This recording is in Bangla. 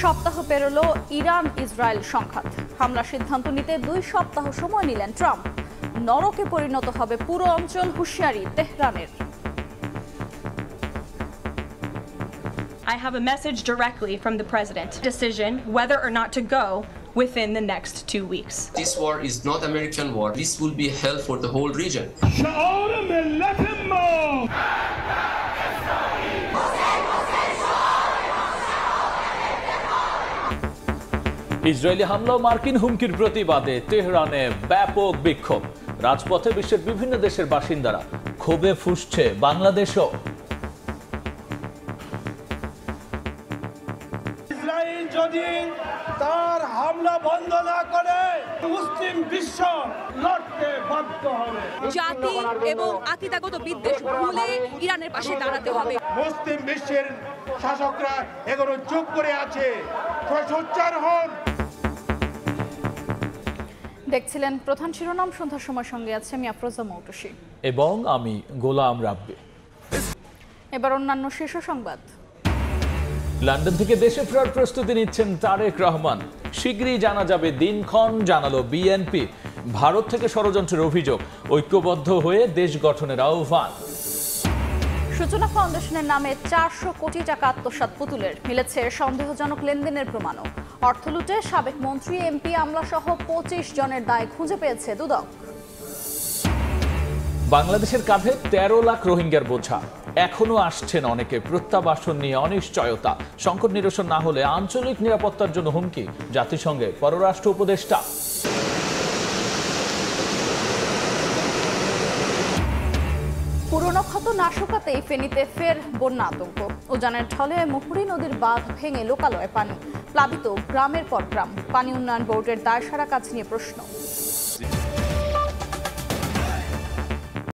সপ্তাহ পেরোলো ইরান ইসরায়েল সংঘাত। হামলার সিদ্ধান্ত নিতে 2 সপ্তাহ সময় নিলেন ট্রাম্প। নরকে পরিণত হবে পুরো অঞ্চল, হুঁশিয়ারি তেহরানের। I have a message directly from the president. Decision whether or not to go within the next 2 weeks. This war is not American war. This will be hell for the whole region. Israeli হামলা ও মার্কিন হুমকির প্রতিবাদে তেহরানে ব্যাপক বিক্ষোভ। রাজপথে বিশ্বের বিভিন্ন দেশের বাসিন্দারা, ক্ষোভে ফুঁসছে বাংলাদেশও। ইসরায়েল যদি তার হামলা বন্ধ না করে মুসলিম বিশ্ব লড়তে বাধ্য হবে। জাতি এবং আকিদাগত বিদ্বেষ ভুলে ইরানের পাশে দাঁড়াতে হবে। মুসলিম বিশ্বের শাসকরা এখনো চুপ করে আছে, সোচ্চার হন। দেখছিলেন প্রধান শিরোনাম। সন্ধ্যার সময় সঙ্গে আছে আমি আফরোজা মৌটুসী এবং আমি গোলাম রাব্বি। এবার অন্যান্য শীর্ষ সংবাদ। লন্ডন থেকে দেশে ফেরার প্রস্তুতি নিচ্ছেন তারেক রহমান। শীঘ্রই জানা যাবে দিনক্ষণ, জানালো বিএনপি। ভারত থেকে ষড়যন্ত্রের অভিযোগ, ঐক্যবদ্ধ হয়ে দেশ গঠনের আহ্বান। সূচনা ফাউন্ডেশনের নামে 400 কোটি টাকা আত্মসাৎ পুতুলের, মিলেছে সন্দেহজনক লেনদেনের প্রমাণও। অর্থ লুটে সাবেক মন্ত্রী, এমপি, আমলা সহ 25 জনের দায় খুঁজে পেয়েছে দুদক। বাংলাদেশের কাঁধে 13 লাখ রোহিঙ্গার বোঝা, এখনো আসছেন অনেকে। প্রত্যাবাসন নিয়ে অনিশ্চয়তা, সংকট নিরসন না হলে আঞ্চলিক নিরাপত্তার জন্য হুমকি, জাতিসংঘে পররাষ্ট্র উপদেষ্টা। পুরনো ক্ষত না শুকাতেই ফেনীতে ফের বন্যা আতঙ্ক। উজানের ঢলে মুহুরী নদীর বাঁধ ভেঙে লোকালয়ে পানি, প্লাবিত গ্রামের পর গ্রাম। পানি উন্নয়ন বোর্ডের দায়সারা কাজ নিয়ে প্রশ্ন।